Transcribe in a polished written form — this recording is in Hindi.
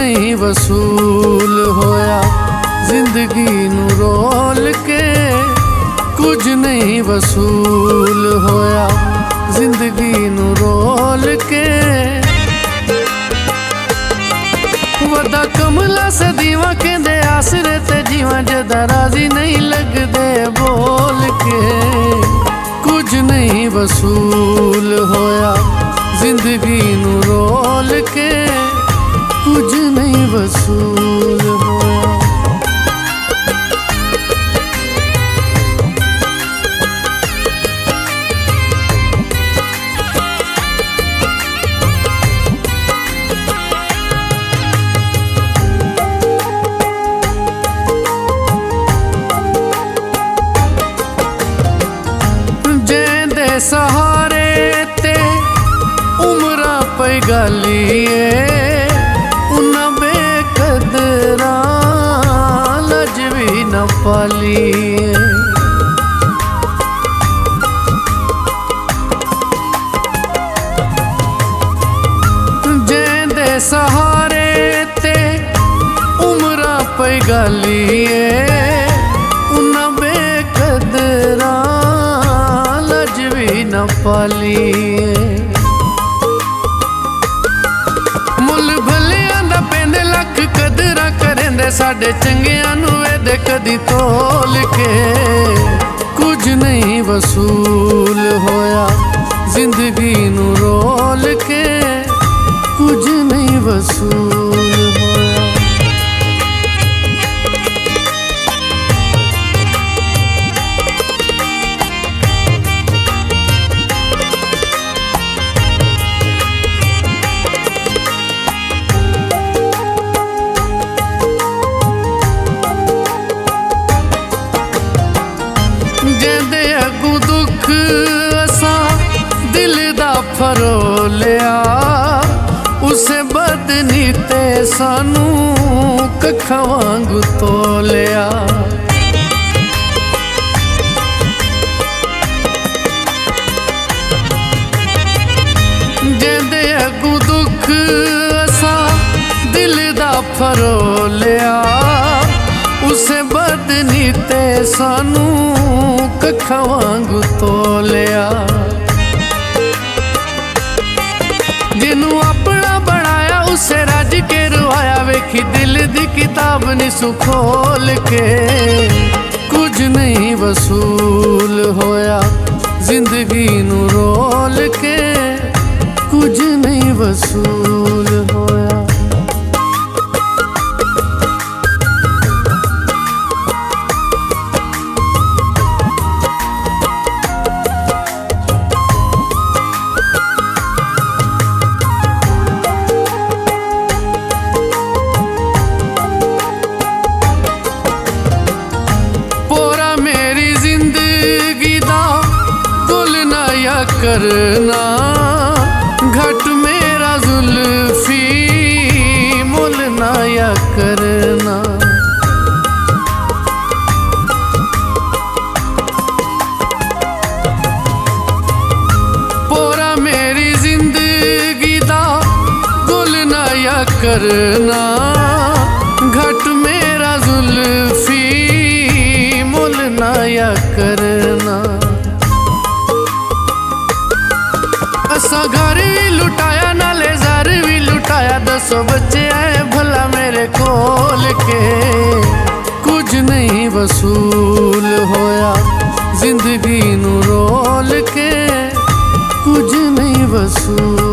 नहीं वसूल होया जिंदगी नू रोल के, कुछ नहीं वसूल होया जिंदगी नू रोल के। वदा कमला से दीवा कहंदे आसरे ते जीवा, जदा राजी नहीं लगदे बोल के, कुछ नहीं वसूल होया जिंदगी नू रोल के, कुछ नहीं वसूल होया। सहारे ते उमरा पे गालिए, उन्ना बेकदरा लज भी न पालिए। जेंदे सहारे ते उमरा पे गालिए, उन्ना बेकदरा न पालिए। मुल भलियां दा पेंदे लख कदरा करेंदे, साडे चंगियां नू वेदे कदी तोल के, कुछ नहीं वसूल होया जिंदगी नू रोल के, कुछ नहीं वसूल होया। जेंदे अगू दुख असा दिल दा फरोलिया, उसे बदनीते सानू कखा वांगू तोलिया। जेंदे अगू दुख असा दिल दा फरोलिया, उसे बदनीते सानू कखा वांगू तोलिया। जिनू अपना बनाया उसे रज के रुआया, वेखी दिल दी किताब नी सुखोल के, कुछ नहीं वसूल होया जिंदगी नू रोल के, कुछ नहीं वसूल होया। करना घट मेरा जुल्फी मुल ना या करना। पोरा मेरी जिंदगी दा गुल ना या करना, घट मेरा जुल्फी मुल ना या करना। असा घर भी लुटाया नाले ज़र भी लुटाया, दसो बच्चे आए भला मेरे कोल के, कुछ नहीं वसूल होया जिंदगी नू रोल के, कुछ नहीं वसूल